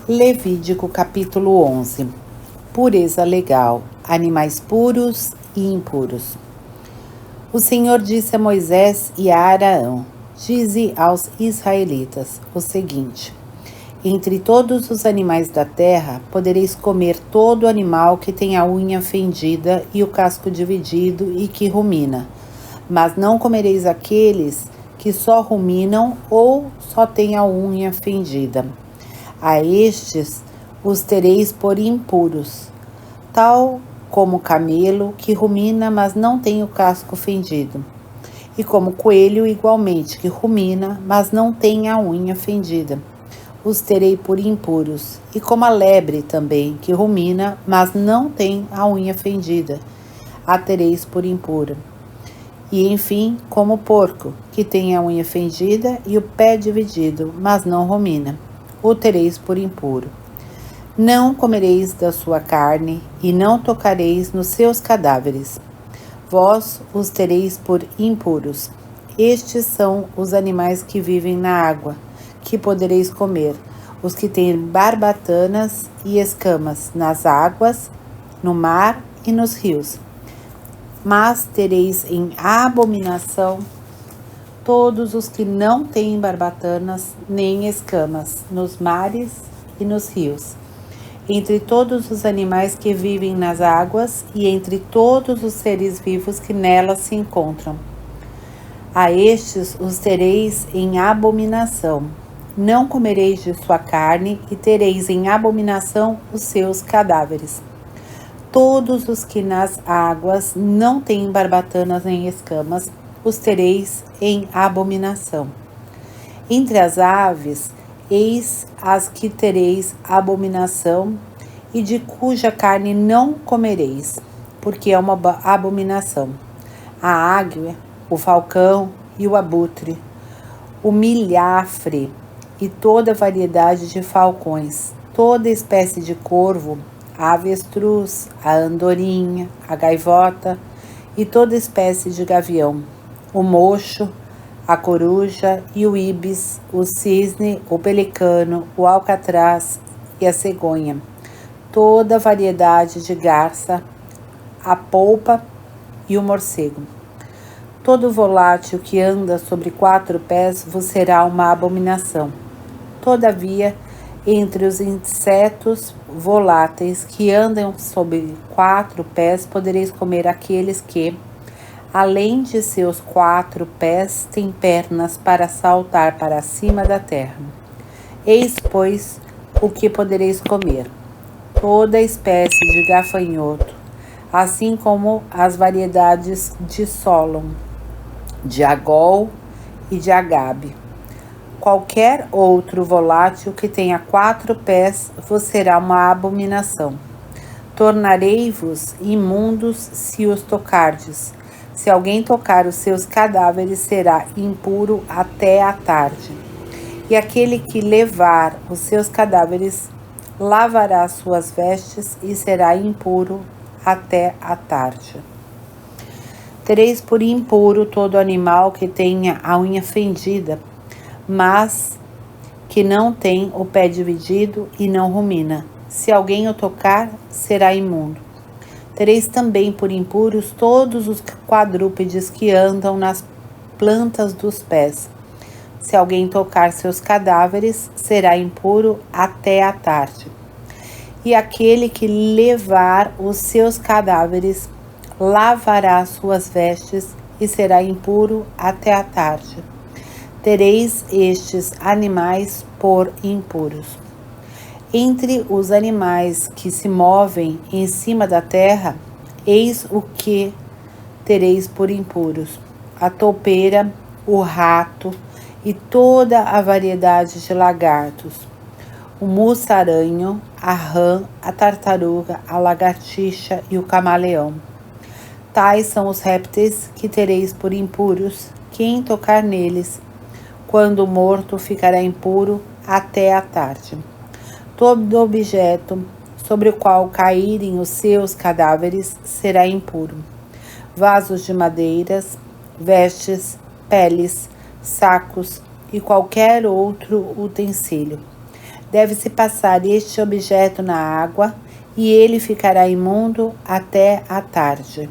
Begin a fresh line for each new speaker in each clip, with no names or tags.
Levítico capítulo 11. Pureza legal, animais puros e impuros. O Senhor disse a Moisés e a Arão: dize aos israelitas o seguinte: entre todos os animais da terra podereis comer todo animal que tem a unha fendida e o casco dividido e que rumina, mas não comereis aqueles que só ruminam ou só têm a unha fendida. A estes os tereis por impuros, tal como o camelo que rumina, mas não tem o casco fendido, e como o coelho igualmente que rumina, mas não tem a unha fendida. Os terei por impuros, e como a lebre também que rumina, mas não tem a unha fendida, a tereis por impura. E enfim, como o porco, que tem a unha fendida e o pé dividido, mas não rumina, o tereis por impuro. Não comereis da sua carne, e não tocareis nos seus cadáveres. Vós os tereis por impuros. Estes são os animais que vivem na água, que podereis comer, os que têm barbatanas e escamas nas águas, no mar e nos rios. Mas tereis em abominação todos os que não têm barbatanas nem escamas nos mares e nos rios, entre todos os animais que vivem nas águas e entre todos os seres vivos que nelas se encontram. A estes os tereis em abominação. Não comereis de sua carne e tereis em abominação os seus cadáveres. Todos os que nas águas não têm barbatanas nem escamas, os tereis em abominação. Entre as aves, eis as que tereis abominação, e de cuja carne não comereis, porque é uma abominação: a águia, o falcão e o abutre, o milhafre e toda variedade de falcões, toda espécie de corvo, a avestruz, a andorinha, a gaivota e toda espécie de gavião, o mocho, a coruja e o ibis, o cisne, o pelicano, o alcatraz e a cegonha, toda variedade de garça, a polpa e o morcego. Todo volátil que anda sobre 4 pés vos será uma abominação. Todavia, entre os insetos voláteis que andam sobre 4 pés, podereis comer aqueles que, além de seus 4 pés, têm pernas para saltar para cima da terra. Eis, pois, o que podereis comer: toda espécie de gafanhoto, assim como as variedades de sólon, de agol e de agabe. Qualquer outro volátil que tenha 4 pés vos será uma abominação. Tornarei-vos imundos se os tocardes. Se alguém tocar os seus cadáveres, será impuro até a tarde. E aquele que levar os seus cadáveres lavará suas vestes e será impuro até a tarde. Tereis por impuro todo animal que tenha a unha fendida, mas que não tem o pé dividido e não rumina. Se alguém o tocar, será imundo. Tereis também por impuros todos os quadrúpedes que andam nas plantas dos pés. Se alguém tocar seus cadáveres, será impuro até a tarde. E aquele que levar os seus cadáveres lavará suas vestes e será impuro até a tarde. Tereis estes animais por impuros. Entre os animais que se movem em cima da terra, eis o que tereis por impuros: a toupeira, o rato e toda a variedade de lagartos, o mussaranho, a rã, a tartaruga, a lagartixa e o camaleão. Tais são os répteis que tereis por impuros. Quem tocar neles, quando morto, ficará impuro até a tarde. Todo objeto sobre o qual caírem os seus cadáveres será impuro: vasos de madeiras, vestes, peles, sacos e qualquer outro utensílio. Deve-se passar este objeto na água e ele ficará imundo até a tarde.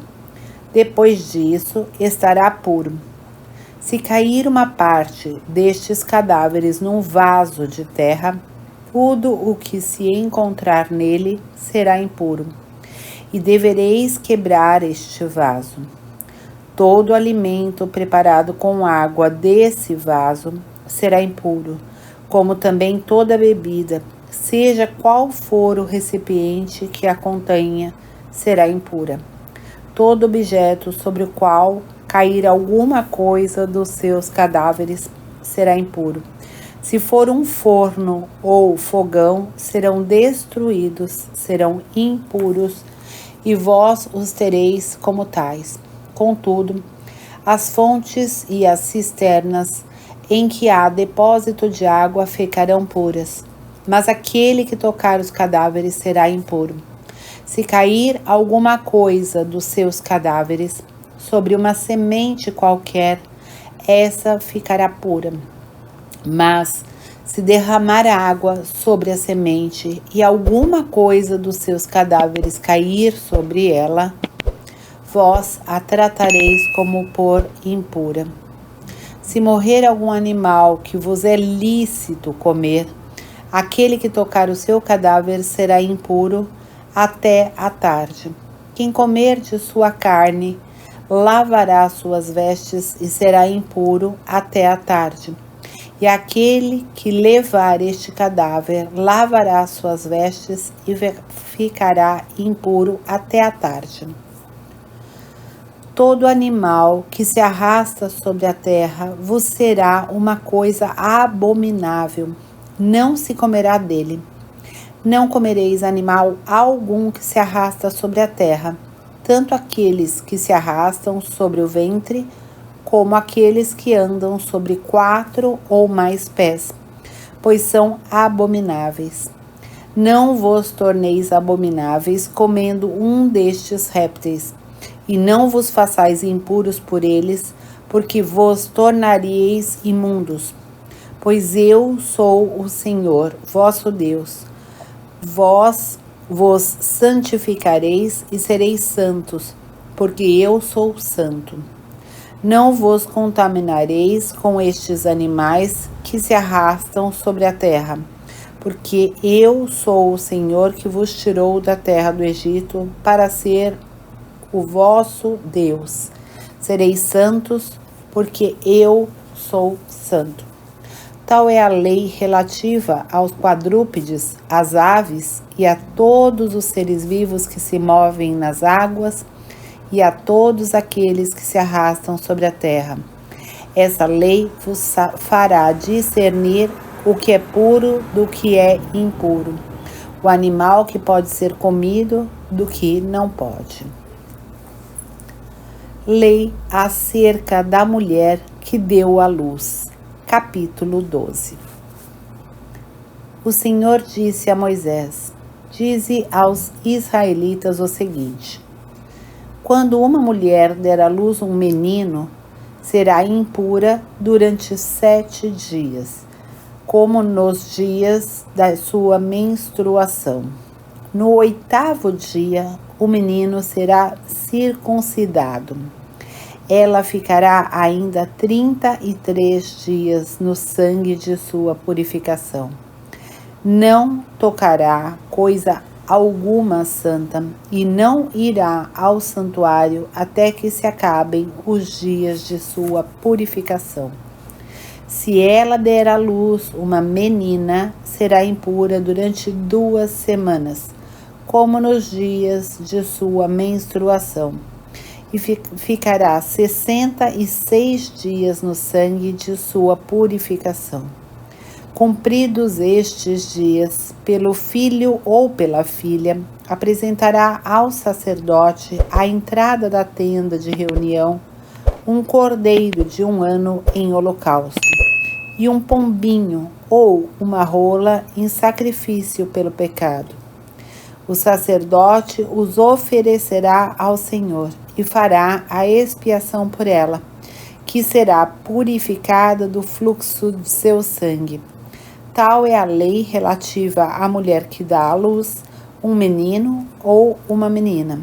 Depois disso, estará puro. Se cair uma parte destes cadáveres num vaso de terra, tudo o que se encontrar nele será impuro, e devereis quebrar este vaso. Todo alimento preparado com água desse vaso será impuro, como também toda bebida, seja qual for o recipiente que a contenha, será impura. Todo objeto sobre o qual cair alguma coisa dos seus cadáveres será impuro. Se for um forno ou fogão, serão destruídos, serão impuros, e vós os tereis como tais. Contudo, as fontes e as cisternas em que há depósito de água ficarão puras, mas aquele que tocar os cadáveres será impuro. Se cair alguma coisa dos seus cadáveres sobre uma semente qualquer, essa ficará pura. Mas se derramar água sobre a semente e alguma coisa dos seus cadáveres cair sobre ela, vós a tratareis como por impura. Se morrer algum animal que vos é lícito comer, aquele que tocar o seu cadáver será impuro até a tarde. Quem comer de sua carne lavará suas vestes e será impuro até a tarde. E aquele que levar este cadáver lavará suas vestes e ficará impuro até a tarde. Todo animal que se arrasta sobre a terra vos será uma coisa abominável, não se comerá dele. Não comereis animal algum que se arrasta sobre a terra, tanto aqueles que se arrastam sobre o ventre, como aqueles que andam sobre 4 ou mais pés, pois são abomináveis. Não vos torneis abomináveis comendo um destes répteis, e não vos façais impuros por eles, porque vos tornaríeis imundos. Pois eu sou o Senhor, vosso Deus. Vós vos santificareis e sereis santos, porque eu sou santo. Não vos contaminareis com estes animais que se arrastam sobre a terra, porque eu sou o Senhor que vos tirou da terra do Egito para ser o vosso Deus. Sereis santos, porque eu sou santo. Tal é a lei relativa aos quadrúpedes, às aves e a todos os seres vivos que se movem nas águas e a todos aqueles que se arrastam sobre a terra. Essa lei vos fará discernir o que é puro do que é impuro, o animal que pode ser comido do que não pode. Lei acerca da mulher que deu à luz. Capítulo 12. O Senhor disse a Moisés: dize aos israelitas o seguinte: quando uma mulher der à luz um menino, será impura durante 7 dias, como nos dias da sua menstruação. No 8º dia, o menino será circuncidado. Ela ficará ainda 33 dias no sangue de sua purificação. Não tocará coisa alguma santa e não irá ao santuário até que se acabem os dias de sua purificação. Se ela der à luz uma menina, será impura durante 2 semanas, como nos dias de sua menstruação, e ficará 66 dias no sangue de sua purificação. Cumpridos estes dias, pelo filho ou pela filha, apresentará ao sacerdote à entrada da tenda de reunião um cordeiro de 1 ano em holocausto, e um pombinho ou uma rola em sacrifício pelo pecado. O sacerdote os oferecerá ao Senhor e fará a expiação por ela, que será purificada do fluxo de seu sangue. Tal é a lei relativa à mulher que dá à luz um menino ou uma menina.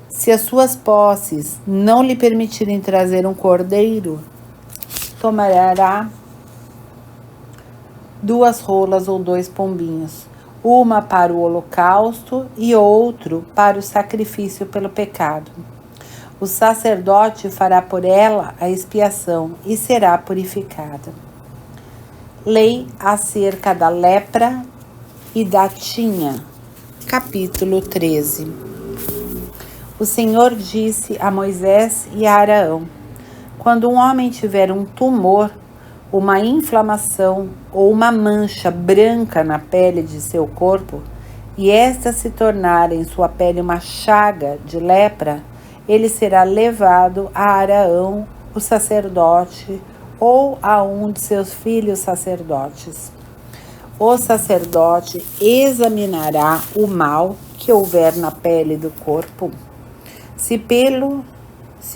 Se as suas posses não lhe permitirem trazer um cordeiro, tomará 2 rolas ou 2 pombinhos, uma para o holocausto e outro para o sacrifício pelo pecado. O sacerdote fará por ela a expiação e será purificada. Lei acerca da lepra e da tinha. Capítulo 13. O Senhor disse a Moisés e a Arão: quando um homem tiver um tumor, uma inflamação ou uma mancha branca na pele de seu corpo, e esta se tornar em sua pele uma chaga de lepra, ele será levado a Arão, o sacerdote, ou a um de seus filhos sacerdotes. O sacerdote examinará o mal que houver na pele do corpo. Se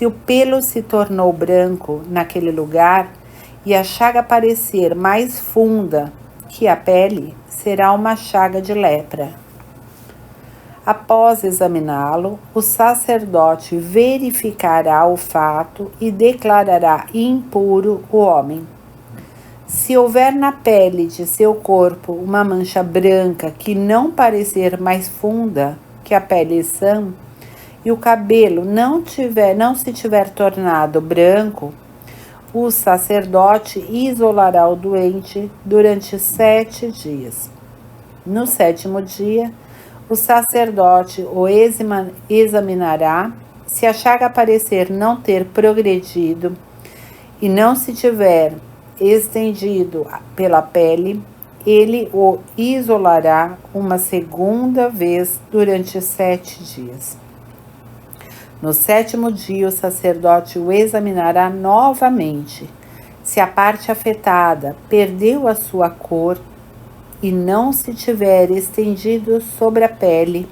o pelo se tornou branco naquele lugar e a chaga parecer mais funda que a pele, será uma chaga de lepra. Após examiná-lo, o sacerdote verificará o fato e declarará impuro o homem. Se houver na pele de seu corpo uma mancha branca que não parecer mais funda que a pele sã, e o cabelo não se tiver tornado branco, o sacerdote isolará o doente durante 7 dias. No 7º dia, o sacerdote o examinará. Se a chaga parecer não ter progredido e não se tiver estendido pela pele, ele o isolará uma segunda vez durante 7 dias. No 7º dia, o sacerdote o examinará novamente. Se a parte afetada perdeu a sua cor e não se tiver estendido sobre a pele,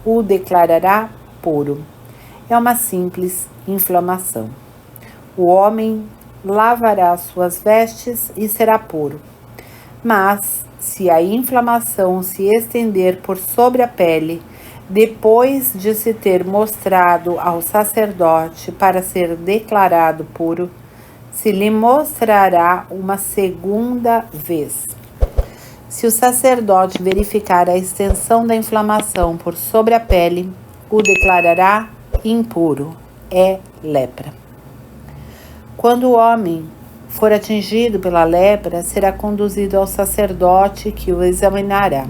o declarará puro. É uma simples inflamação. O homem lavará suas vestes e será puro. Mas, se a inflamação se estender por sobre a pele, depois de se ter mostrado ao sacerdote para ser declarado puro, se lhe mostrará uma segunda vez. Se o sacerdote verificar a extensão da inflamação por sobre a pele, o declarará impuro, é lepra. Quando o homem for atingido pela lepra, será conduzido ao sacerdote que o examinará.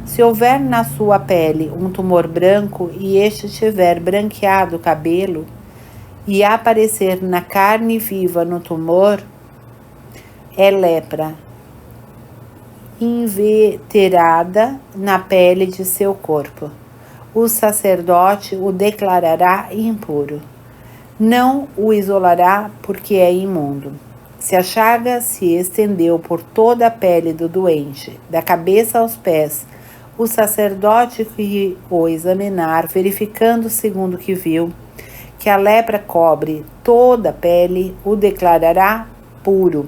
Se houver na sua pele um tumor branco e este tiver branqueado o cabelo e aparecer na carne viva no tumor, é lepra inveterada na pele de seu corpo. O sacerdote o declarará impuro. Não o isolará porque é imundo. Se a chaga se estendeu por toda a pele do doente, da cabeça aos pés, o sacerdote que o examinar, verificando segundo o que viu, que a lepra cobre toda a pele, o declarará puro.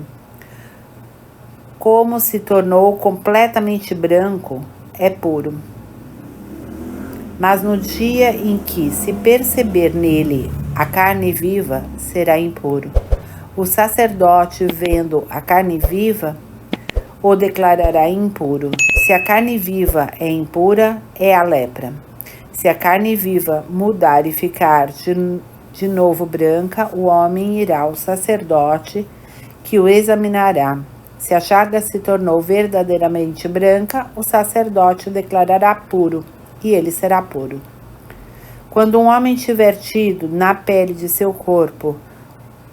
Como se tornou completamente branco, é puro. Mas no dia em que se perceber nele a carne viva, será impuro. O sacerdote, vendo a carne viva, o declarará impuro. Se a carne viva é impura, é a lepra. Se a carne viva mudar e ficar de novo branca, o homem irá ao sacerdote, que o examinará. Se a chaga se tornou verdadeiramente branca, o sacerdote o declarará puro, e ele será puro. Quando um homem tiver tido na pele de seu corpo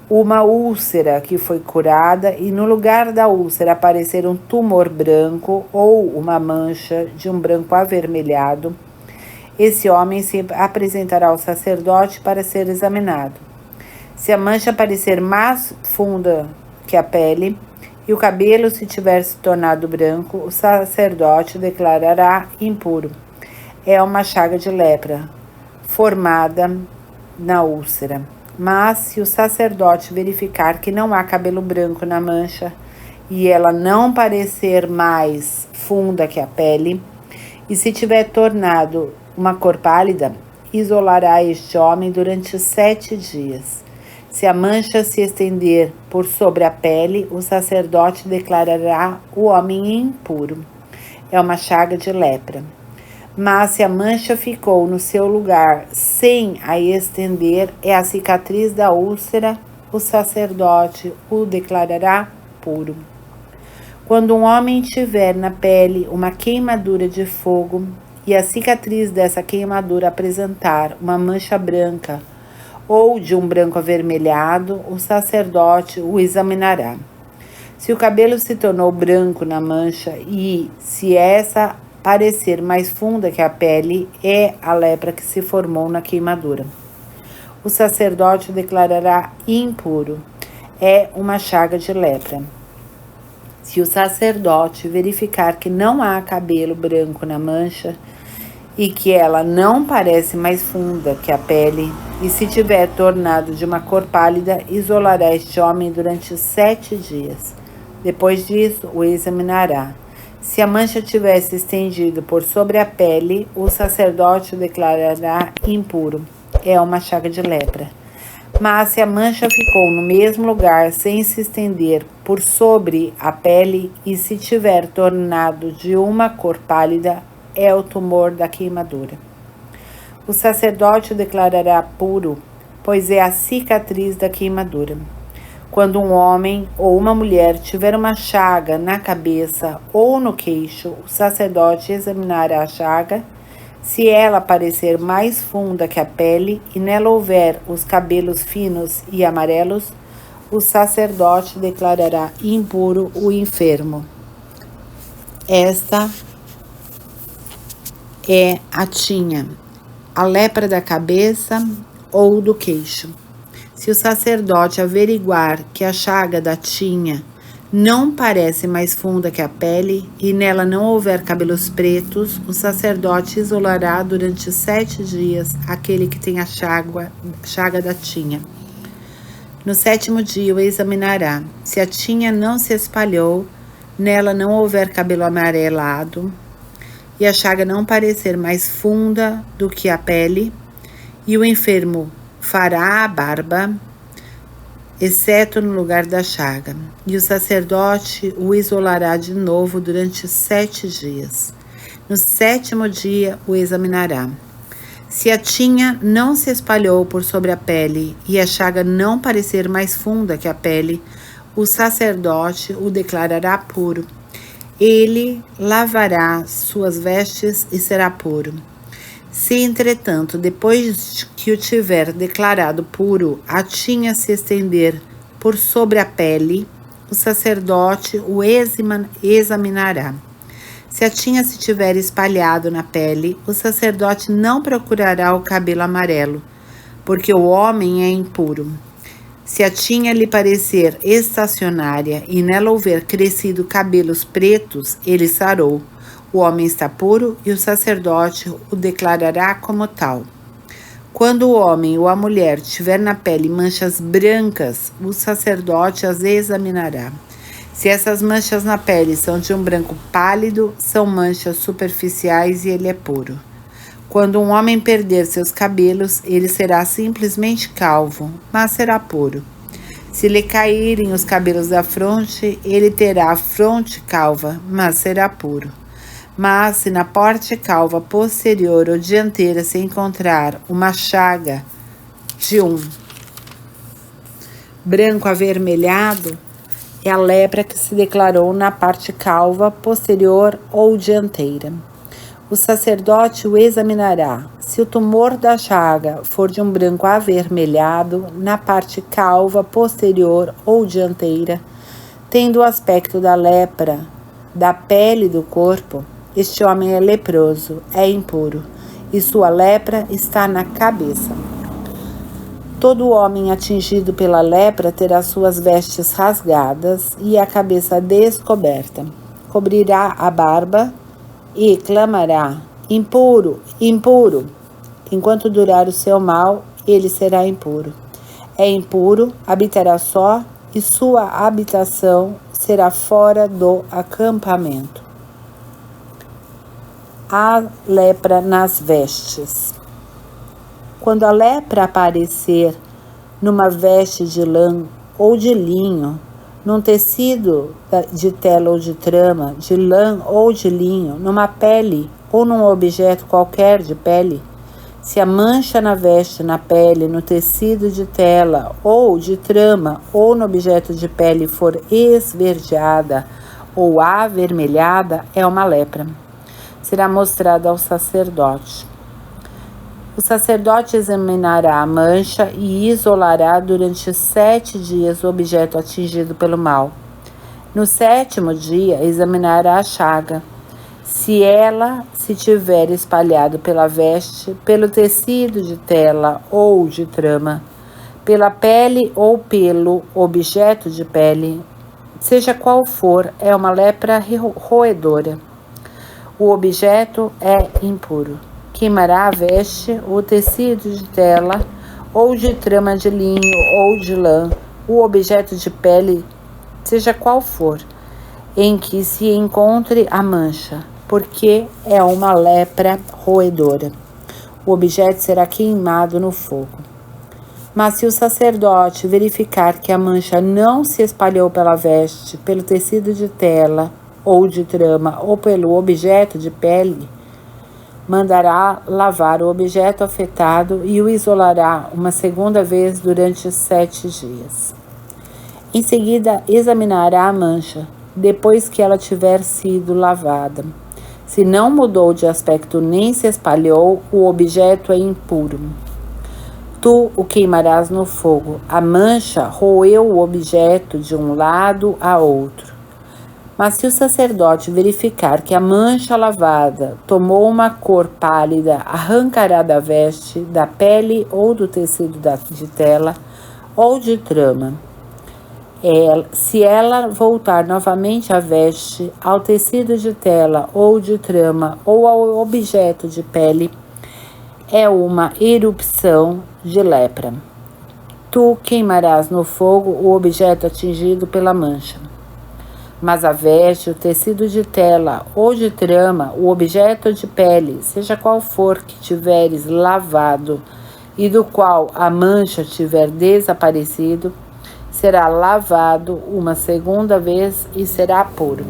uma úlcera que foi curada e no lugar da úlcera aparecer um tumor branco ou uma mancha de um branco avermelhado, esse homem se apresentará ao sacerdote para ser examinado. Se a mancha parecer mais funda que a pele e o cabelo se tiver se tornado branco, o sacerdote declarará impuro. É uma chaga de lepra formada na úlcera. Mas se o sacerdote verificar que não há cabelo branco na mancha e ela não parecer mais funda que a pele, e se tiver tornado uma cor pálida, isolará este homem durante 7 dias. Se a mancha se estender por sobre a pele, o sacerdote declarará o homem impuro. É uma chaga de lepra. Mas se a mancha ficou no seu lugar sem a estender, é a cicatriz da úlcera, o sacerdote o declarará puro. Quando um homem tiver na pele uma queimadura de fogo e a cicatriz dessa queimadura apresentar uma mancha branca ou de um branco avermelhado, o sacerdote o examinará. Se o cabelo se tornou branco na mancha e se essa parecer mais funda que a pele, é a lepra que se formou na queimadura. O sacerdote o declarará impuro. É uma chaga de lepra. Se o sacerdote verificar que não há cabelo branco na mancha e que ela não parece mais funda que a pele, e se tiver tornado de uma cor pálida, isolará este homem durante 7 dias. Depois disso, o examinará. Se a mancha tivesse estendido por sobre a pele, o sacerdote o declarará impuro. É uma chaga de lepra. Mas se a mancha ficou no mesmo lugar sem se estender por sobre a pele e se tiver tornado de uma cor pálida, é o tumor da queimadura. O sacerdote o declarará puro, pois é a cicatriz da queimadura. Quando um homem ou uma mulher tiver uma chaga na cabeça ou no queixo, o sacerdote examinará a chaga. Se ela parecer mais funda que a pele e nela houver os cabelos finos e amarelos, o sacerdote declarará impuro o enfermo. Esta é a tinha, a lepra da cabeça ou do queixo. Se o sacerdote averiguar que a chaga da tinha não parece mais funda que a pele e nela não houver cabelos pretos, o sacerdote isolará durante 7 dias aquele que tem a chaga da tinha. No 7º dia o examinará. Se a tinha não se espalhou, nela não houver cabelo amarelado e a chaga não parecer mais funda do que a pele, e o enfermo fará a barba, exceto no lugar da chaga, e o sacerdote o isolará de novo durante 7 dias. No 7º dia o examinará. Se a tinha não se espalhou por sobre a pele e a chaga não parecer mais funda que a pele, o sacerdote o declarará puro. Ele lavará suas vestes e será puro. Se, entretanto, depois que o tiver declarado puro, a tinha se estender por sobre a pele, o sacerdote o examinará. Se a tinha se tiver espalhado na pele, o sacerdote não procurará o cabelo amarelo, porque o homem é impuro. Se a tinha lhe parecer estacionária e nela houver crescido cabelos pretos, ele sarou. O homem está puro e o sacerdote o declarará como tal. Quando o homem ou a mulher tiver na pele manchas brancas, o sacerdote as examinará. Se essas manchas na pele são de um branco pálido, são manchas superficiais e ele é puro. Quando um homem perder seus cabelos, ele será simplesmente calvo, mas será puro. Se lhe caírem os cabelos da fronte, ele terá a fronte calva, mas será puro. Mas se na parte calva posterior ou dianteira se encontrar uma chaga de um branco avermelhado, é a lepra que se declarou na parte calva posterior ou dianteira. O sacerdote o examinará. Se o tumor da chaga for de um branco avermelhado na parte calva posterior ou dianteira, tendo o aspecto da lepra da pele do corpo, este homem é leproso, é impuro, e sua lepra está na cabeça. Todo homem atingido pela lepra terá suas vestes rasgadas e a cabeça descoberta. Cobrirá a barba e clamará: impuro, impuro. Enquanto durar o seu mal, ele será impuro. É impuro, habitará só e sua habitação será fora do acampamento. A lepra nas vestes. Quando a lepra aparecer numa veste de lã ou de linho, num tecido de tela ou de trama, de lã ou de linho, numa pele ou num objeto qualquer de pele, se a mancha na veste, na pele, no tecido de tela ou de trama ou no objeto de pele for esverdeada ou avermelhada, é uma lepra. Será mostrada ao sacerdote. O sacerdote examinará a mancha e isolará durante 7 dias o objeto atingido pelo mal. No 7º dia, examinará a chaga. Se ela se tiver espalhado pela veste, pelo tecido de tela ou de trama, pela pele ou pelo objeto de pele, seja qual for, é uma lepra roedora. O objeto é impuro. Queimará a veste, o tecido de tela ou de trama de linho ou de lã, o objeto de pele, seja qual for, em que se encontre a mancha, porque é uma lepra roedora. O objeto será queimado no fogo. Mas se o sacerdote verificar que a mancha não se espalhou pela veste, pelo tecido de tela ou de trama ou pelo objeto de pele, mandará lavar o objeto afetado e o isolará uma segunda vez durante 7 dias. Em seguida, examinará a mancha, depois que ela tiver sido lavada. Se não mudou de aspecto nem se espalhou, o objeto é impuro. Tu o queimarás no fogo. A mancha roeu o objeto de um lado a outro. Mas se o sacerdote verificar que a mancha lavada tomou uma cor pálida, arrancará da veste, da pele ou do tecido de tela ou de trama. Se ela voltar novamente à veste, ao tecido de tela ou de trama ou ao objeto de pele, é uma erupção de lepra. Tu queimarás no fogo o objeto atingido pela mancha. Mas a veste, o tecido de tela ou de trama, o objeto de pele, seja qual for que tiveres lavado e do qual a mancha tiver desaparecido, será lavado uma segunda vez e será puro.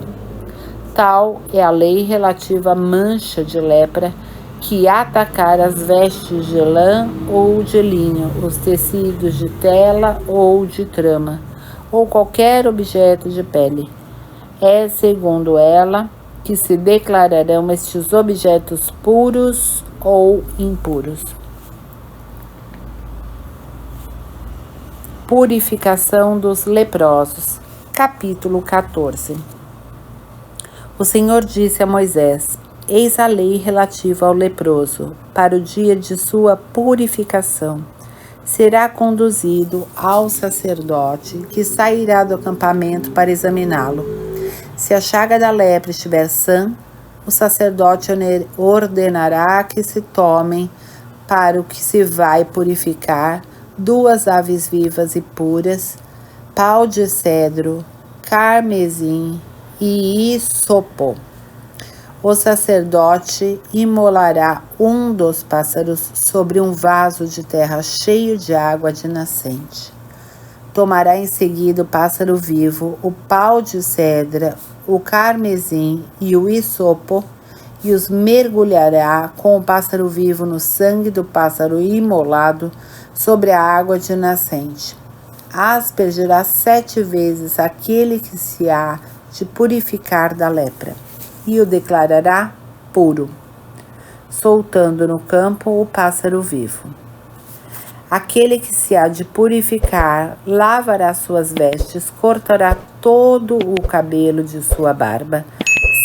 Tal é a lei relativa à mancha de lepra que atacar as vestes de lã ou de linho, os tecidos de tela ou de trama, ou qualquer objeto de pele. É, segundo ela, que se declararão estes objetos puros ou impuros. Purificação dos leprosos. Capítulo 14. O Senhor disse a Moisés: Eis a lei relativa ao leproso, para o dia de sua purificação. Será conduzido ao sacerdote, que sairá do acampamento para examiná-lo. Se a chaga da lepra estiver sã, o sacerdote ordenará que se tomem, para o que se vai purificar, 2 aves vivas e puras, pau de cedro, carmesim e hisopo. O sacerdote imolará um dos pássaros sobre um vaso de terra cheio de água de nascente. Tomará em seguida o pássaro vivo, o pau de cedra, o carmesim e o hisopo, e os mergulhará com o pássaro vivo no sangue do pássaro imolado sobre a água de nascente. Aspergerá 7 vezes aquele que se há de purificar da lepra, e o declarará puro, soltando no campo o pássaro vivo. Aquele que se há de purificar lavará suas vestes, cortará todo o cabelo de sua barba,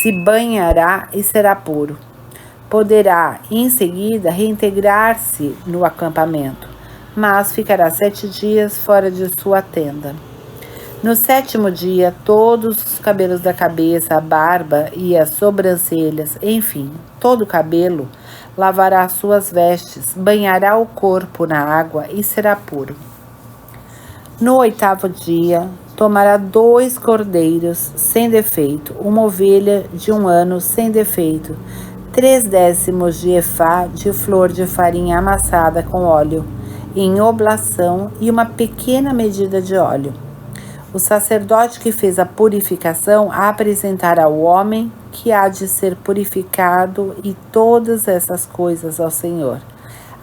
se banhará e será puro. Poderá, em seguida, reintegrar-se no acampamento, mas ficará 7 dias fora de sua tenda. No 7º dia, todos os cabelos da cabeça, a barba e as sobrancelhas, enfim, todo o cabelo, lavará suas vestes, banhará o corpo na água e será puro. No 8º dia, tomará 2 cordeiros sem defeito, uma ovelha de 1 ano sem defeito, 3/10 de efá de flor de farinha amassada com óleo, em oblação, e uma pequena medida de óleo. O sacerdote que fez a purificação apresentará o homem que há de ser purificado e todas essas coisas ao Senhor,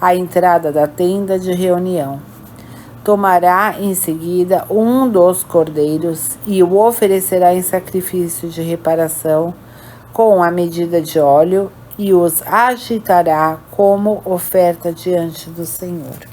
à entrada da tenda de reunião. Tomará em seguida um dos cordeiros e o oferecerá em sacrifício de reparação com a medida de óleo e os agitará como oferta diante do Senhor.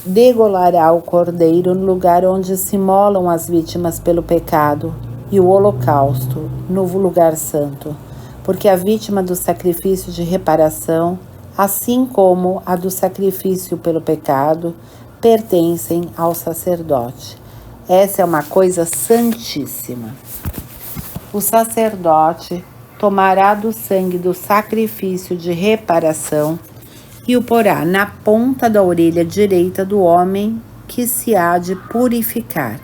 Degolará o cordeiro no lugar onde se molam as vítimas pelo pecado e o holocausto no lugar santo, porque a vítima do sacrifício de reparação, assim como a do sacrifício pelo pecado, pertencem ao sacerdote. Essa é uma coisa santíssima. O sacerdote tomará do sangue do sacrifício de reparação e o porá na ponta da orelha direita do homem que se há de purificar,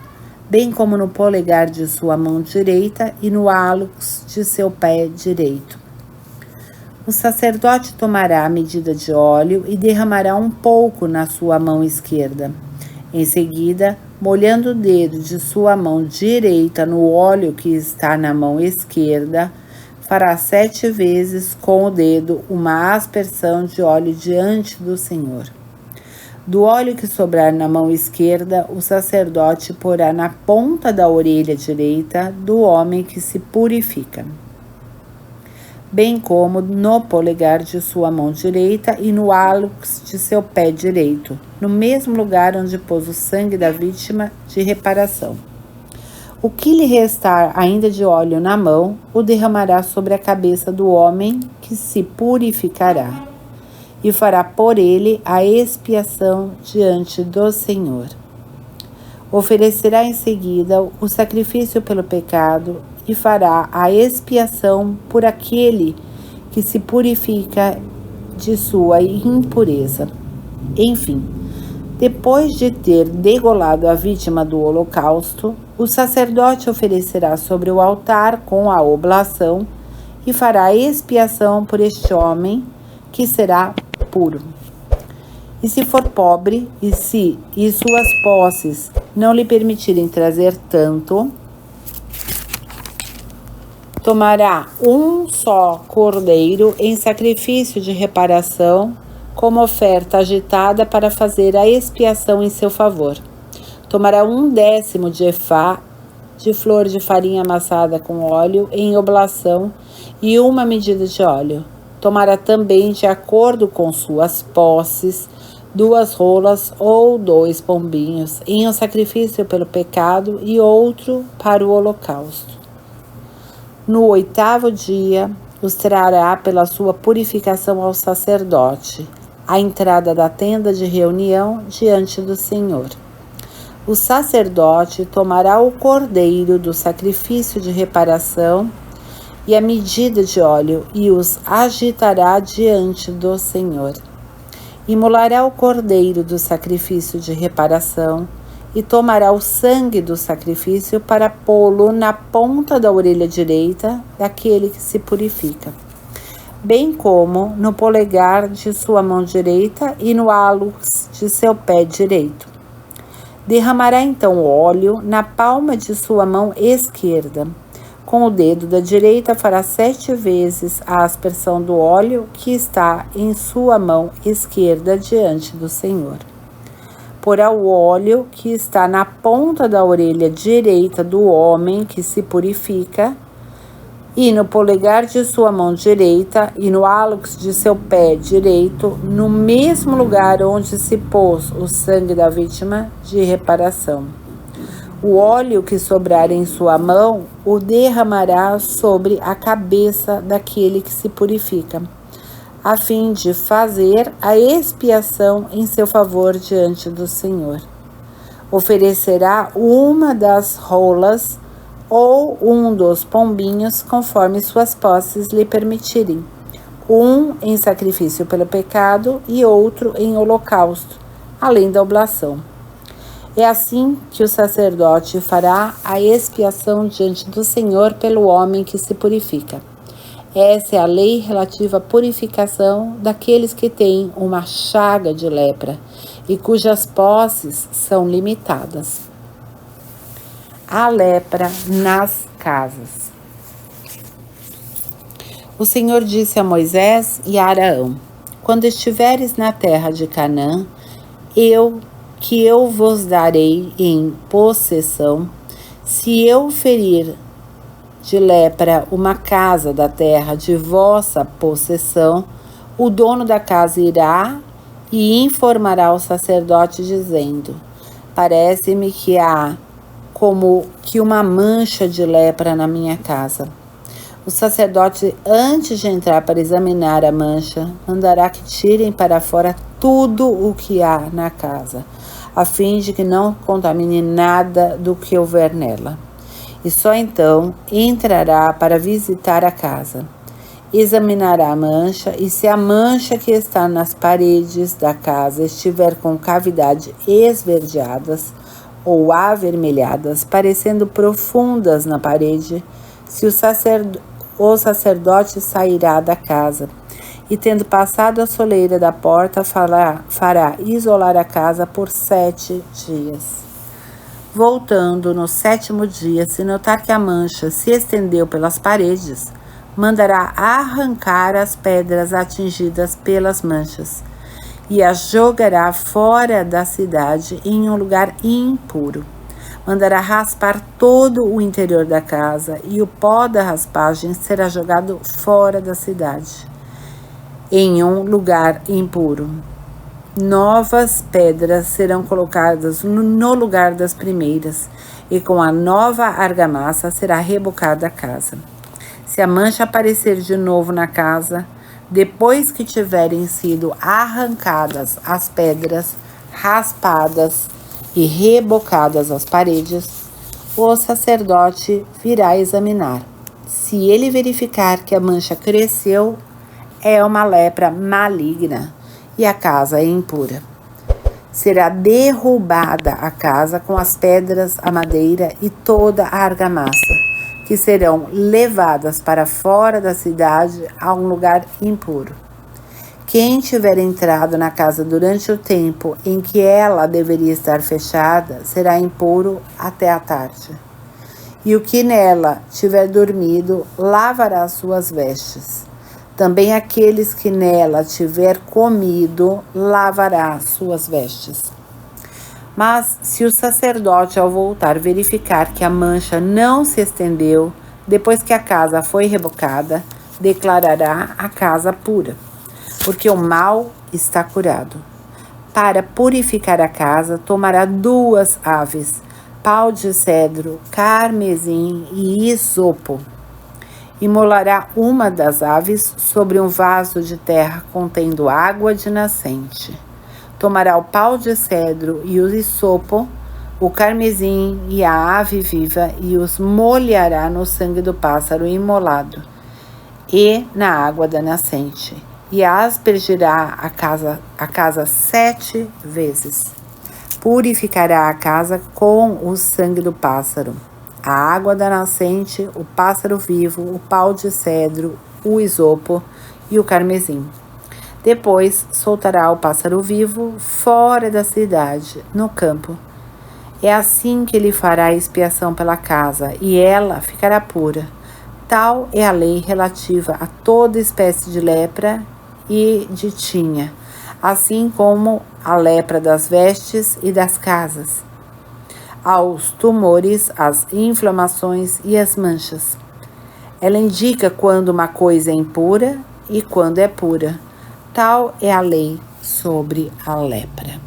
bem como no polegar de sua mão direita e no hálux de seu pé direito. O sacerdote tomará a medida de óleo e derramará um pouco na sua mão esquerda. Em seguida, molhando o dedo de sua mão direita no óleo que está na mão esquerda, fará 7 vezes com o dedo uma aspersão de óleo diante do Senhor. Do óleo que sobrar na mão esquerda, o sacerdote porá na ponta da orelha direita do homem que se purifica, bem como no polegar de sua mão direita e no hálux de seu pé direito, no mesmo lugar onde pôs o sangue da vítima de reparação. O que lhe restar ainda de óleo na mão, o derramará sobre a cabeça do homem que se purificará, e fará por ele a expiação diante do Senhor. Oferecerá em seguida o sacrifício pelo pecado e fará a expiação por aquele que se purifica de sua impureza. Enfim, depois de ter degolado a vítima do holocausto, o sacerdote oferecerá sobre o altar com a oblação e fará expiação por este homem, que será puro. E se for pobre, e suas posses não lhe permitirem trazer tanto, tomará um só cordeiro em sacrifício de reparação, como oferta agitada para fazer a expiação em seu favor. Tomará 1/10 de efá de flor de farinha amassada com óleo em oblação e uma medida de óleo. Tomará também, de acordo com suas posses, 2 rolas ou 2 pombinhos em um sacrifício pelo pecado e outro para o holocausto. No 8º dia, os trará pela sua purificação ao sacerdote, à entrada da tenda de reunião diante do Senhor. O sacerdote tomará o cordeiro do sacrifício de reparação e a medida de óleo e os agitará diante do Senhor. Imolará o cordeiro do sacrifício de reparação e tomará o sangue do sacrifício para pô-lo na ponta da orelha direita daquele que se purifica, bem como no polegar de sua mão direita e no hálux de seu pé direito. Derramará então óleo na palma de sua mão esquerda. Com o dedo da direita fará 7 vezes a aspersão do óleo que está em sua mão esquerda diante do Senhor. Porá o óleo que está na ponta da orelha direita do homem que se purifica, e no polegar de sua mão direita e no hálux de seu pé direito, no mesmo lugar onde se pôs o sangue da vítima de reparação. O óleo que sobrar em sua mão o derramará sobre a cabeça daquele que se purifica, a fim de fazer a expiação em seu favor diante do Senhor. Oferecerá uma das rolas ou um dos pombinhos, conforme suas posses lhe permitirem, um em sacrifício pelo pecado e outro em holocausto, além da oblação. É assim que o sacerdote fará a expiação diante do Senhor pelo homem que se purifica. Essa é a lei relativa à purificação daqueles que têm uma chaga de lepra e cujas posses são limitadas. A lepra nas casas. O Senhor disse a Moisés e a Araão: quando estiveres na terra de Canaã, eu vos darei em possessão, se eu ferir de lepra uma casa da terra de vossa possessão, o dono da casa irá e informará ao sacerdote, dizendo: parece-me que há como que uma mancha de lepra na minha casa. O sacerdote, antes de entrar para examinar a mancha, mandará que tirem para fora tudo o que há na casa, a fim de que não contamine nada do que houver nela. E só então entrará para visitar a casa. Examinará a mancha, e se a mancha que está nas paredes da casa estiver com cavidades esverdeadas ou avermelhadas, parecendo profundas na parede, o sacerdote sairá da casa e, tendo passado a soleira da porta, fará isolar a casa por 7 dias. Voltando no 7º dia, se notar que a mancha se estendeu pelas paredes, mandará arrancar as pedras atingidas pelas manchas e as jogará fora da cidade em um lugar impuro. Mandará raspar todo o interior da casa e o pó da raspagem será jogado fora da cidade, em um lugar impuro. Novas pedras serão colocadas no lugar das primeiras, e com a nova argamassa será rebocada a casa. Se a mancha aparecer de novo na casa, depois que tiverem sido arrancadas as pedras, raspadas e rebocadas as paredes, o sacerdote virá examinar. Se ele verificar que a mancha cresceu, é uma lepra maligna e a casa é impura. Será derrubada a casa com as pedras, a madeira e toda a argamassa, que serão levadas para fora da cidade a um lugar impuro. Quem tiver entrado na casa durante o tempo em que ela deveria estar fechada, será impuro até a tarde. E o que nela tiver dormido, lavará suas vestes. Também aqueles que nela tiver comido, lavará suas vestes. Mas se o sacerdote, ao voltar, verificar que a mancha não se estendeu, depois que a casa foi rebocada, declarará a casa pura, porque o mal está curado. Para purificar a casa, tomará 2 aves, pau de cedro, carmesim e isopo. Imolará uma das aves sobre um vaso de terra contendo água de nascente. Tomará o pau de cedro e o isopo, o carmesim e a ave viva, e os molhará no sangue do pássaro imolado e na água da nascente, e aspergirá a casa 7 vezes. Purificará a casa com o sangue do pássaro, a água da nascente, o pássaro vivo, o pau de cedro, o isopo e o carmesim. Depois soltará o pássaro vivo fora da cidade, no campo. É assim que ele fará a expiação pela casa, e ela ficará pura. Tal é a lei relativa a toda espécie de lepra e de tinha, assim como a lepra das vestes e das casas, aos tumores, às inflamações e às manchas. Ela indica quando uma coisa é impura e quando é pura. Tal é a lei sobre a lepra.